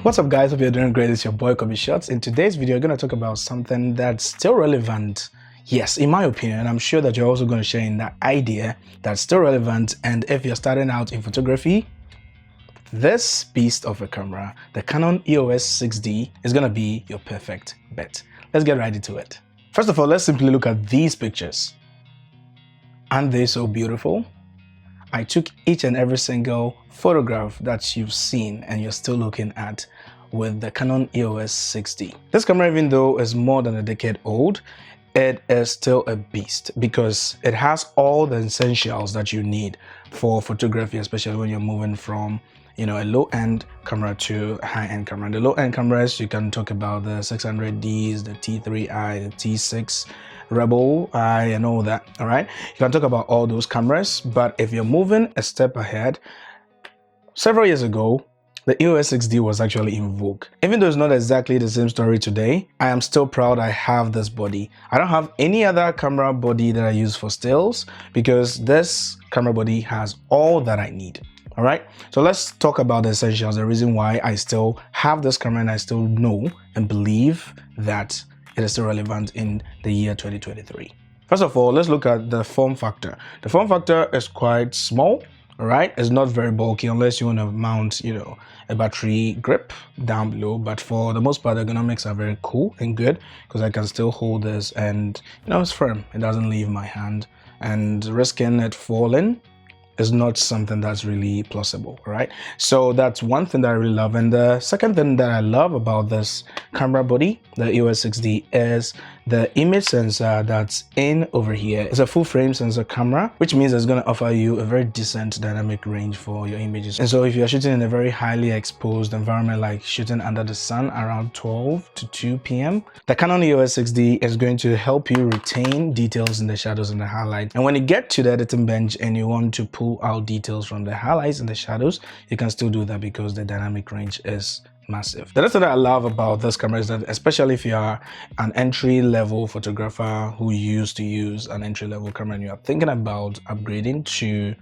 What's up guys, hope you're doing great. It's your boy Kobe Shots. In today's video, we're going to talk about something that's still relevant. Yes, in my opinion, I'm sure that you're also going to share in that idea that's still relevant. And if you're starting out in photography, this beast of a camera, the Canon EOS 6D, is going to be your perfect bet. Let's get right into it. First of all, let's simply look at these pictures. Aren't they so beautiful? I took each and every single photograph that you've seen and you're still looking at with the Canon EOS 6D. This camera, even though is more than a decade old, it is still a beast because it has all the essentials that you need for photography, especially when you're moving from a low-end camera to a high-end camera. The low-end cameras, you can talk about the 600Ds, the T3i, the T6 Rebel I, and all that. All right, you can talk about all those cameras, but if you're moving a step ahead, several years ago, the EOS 6D was actually in vogue. Even though it's not exactly the same story today, I am still proud I have this body. I don't have any other camera body that I use for stills because this camera body has all that I need. All right, so let's talk about the essentials, the reason why I still have this camera and I still know and believe that it is still relevant in the year 2023. First of all, let's look at the form factor. The form factor is quite small. All right, it's not very bulky unless you want to mount, a battery grip down below. But for the most part, the ergonomics are very cool and good because I can still hold this and, it's firm. It doesn't leave my hand, and risking it falling is not something that's really plausible. All right, so that's one thing that I really love. And the second thing that I love about this camera body, the EOS 6D, is the image sensor that's in over here. It's a full frame sensor camera, which means it's going to offer you a very decent dynamic range for your images. And so if you're shooting in a very highly exposed environment, like shooting under the sun around 12 to 2 p.m., the Canon EOS 6D is going to help you retain details in the shadows and the highlights. And when you get to the editing bench and you want to pull out details from the highlights and the shadows, you can still do that because the dynamic range is massive. The other thing that I love about this camera is that, especially if you are an entry-level photographer who used to use an entry-level camera and you are thinking about upgrading to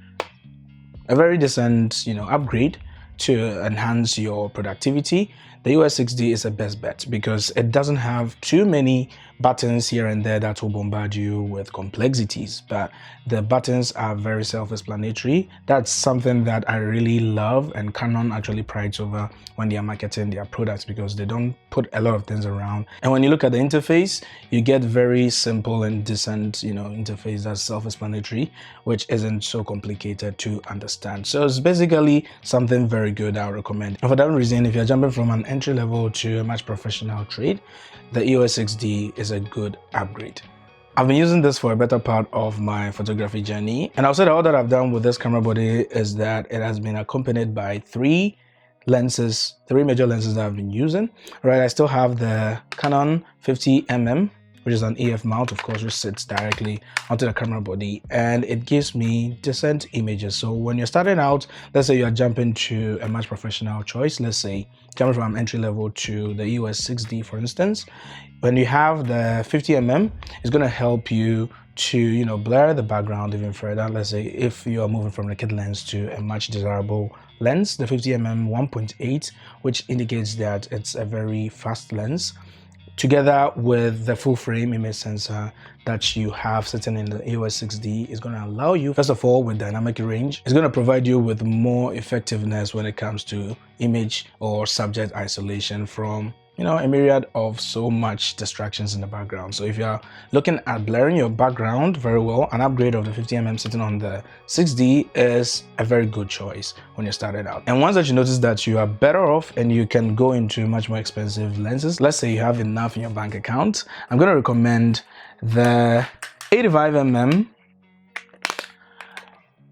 a very decent, upgrade to enhance your productivity, the EOS 6D is the best bet because it doesn't have too many buttons here and there that will bombard you with complexities, but the buttons are very self-explanatory. That's something that I really love, and Canon actually prides over when they are marketing their products because they don't put a lot of things around. And when you look at the interface, you get very simple and decent, interface that's self-explanatory, which isn't so complicated to understand. So it's basically something very good I would recommend. And for that reason, if you're jumping from an entry level to a much professional trade, the EOS 6D is a good upgrade. I've been using this for a better part of my photography journey, and I'll say that all that I've done with this camera body is that it has been accompanied by three major lenses that I've been using. Right, I still have the Canon 50mm, which is an EF mount, of course, which sits directly onto the camera body, and it gives me decent images. So when you're starting out, let's say you're jumping to a much professional choice, let's say jumping from entry level to the EOS 6D, for instance, when you have the 50mm, it's going to help you to blur the background even further. Let's say if you are moving from a kit lens to a much desirable lens, the 50mm 1.8, which indicates that it's a very fast lens, together with the full frame image sensor that you have sitting in the EOS 6D, is going to allow you, first of all, with dynamic range, it's going to provide you with more effectiveness when it comes to image or subject isolation from a myriad of so much distractions in the background. So if you're looking at blurring your background very well, an upgrade of the 50mm sitting on the 6D is a very good choice when you're starting out. And once that you notice that you are better off and you can go into much more expensive lenses, let's say you have enough in your bank account, I'm going to recommend the 85mm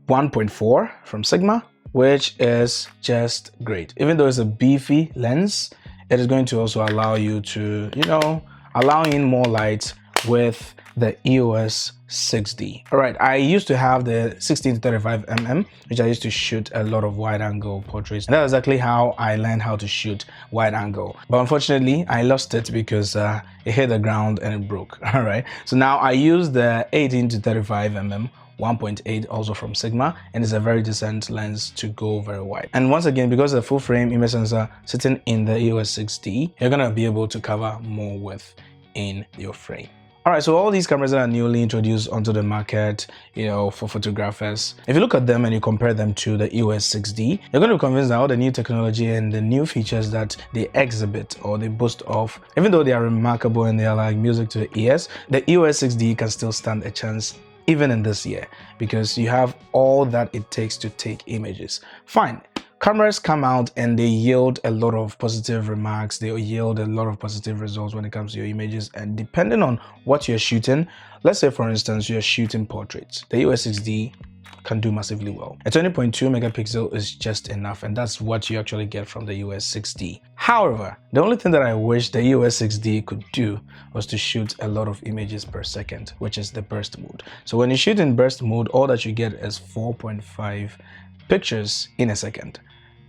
1.4 from Sigma, which is just great. Even though it's a beefy lens, it is going to also allow you to, allow in more light with the EOS 6D. All right, I used to have the 16 to 35mm, which I used to shoot a lot of wide angle portraits. And that's exactly how I learned how to shoot wide angle. But unfortunately, I lost it because it hit the ground and it broke. All right, so now I use the 18 to 35mm 1.8 also from Sigma, and it's a very decent lens to go very wide. And once again, because the full frame image sensor sitting in the EOS 6D, you're gonna be able to cover more width in your frame. Alright, so all these cameras that are newly introduced onto the market, for photographers, if you look at them and you compare them to the EOS 6D, you're going to be convinced that all the new technology and the new features that they exhibit or they boast of, even though they are remarkable and they are like music to the ears, the EOS 6D can still stand a chance even in this year, because you have all that it takes to take images. Fine. Cameras come out and they yield a lot of positive remarks, they yield a lot of positive results when it comes to your images, and depending on what you're shooting, let's say for instance you're shooting portraits, the EOS 6D can do massively well. A 20.2 megapixel is just enough, and that's what you actually get from the EOS 6D. However, the only thing that I wish the EOS 6D could do was to shoot a lot of images per second, which is the burst mode. So when you shoot in burst mode, all that you get is 4.5 pictures in a second,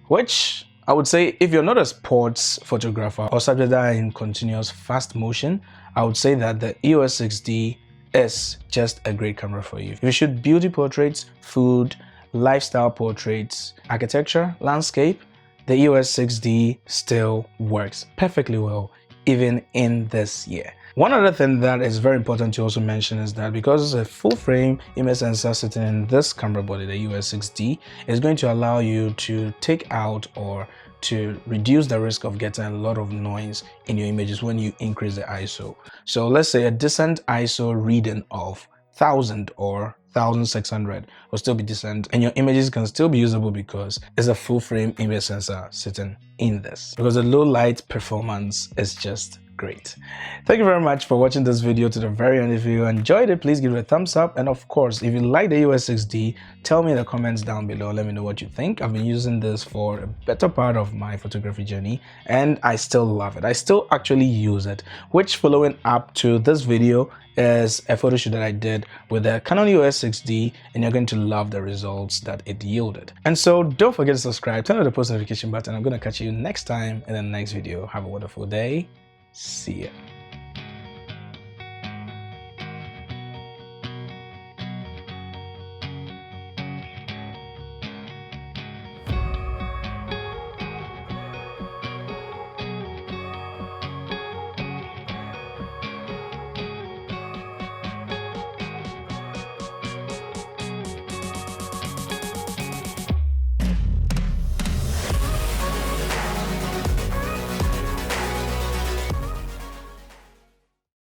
which I would say if you're not a sports photographer or subject that are in continuous fast motion, I would say that the EOS 6D is just a great camera for you. If you shoot beauty portraits, food, lifestyle portraits, architecture, landscape, the EOS 6D still works perfectly well even in this year. One other thing that is very important to also mention is that because it's a full frame image sensor sitting in this camera body, the EOS 6D, is going to allow you to take out or to reduce the risk of getting a lot of noise in your images when you increase the ISO. So let's say a decent ISO reading of 1000 or 1600 will still be decent, and your images can still be usable because it's a full frame image sensor sitting in this, because the low light performance is just great. Thank you very much for watching this video to the very end. If you enjoyed it, please give it a thumbs up, and of course if you like the EOS 6D, tell me in the comments down below. Let me know what you think. I've been using this for a better part of my photography journey and I still love it. I still actually use it, which following up to this video is a photo shoot that I did with the Canon EOS 6D, and you're going to love the results that it yielded. And so don't forget to subscribe, turn on the post notification button. I'm going to catch you next time in the next video. Have a wonderful day. See ya.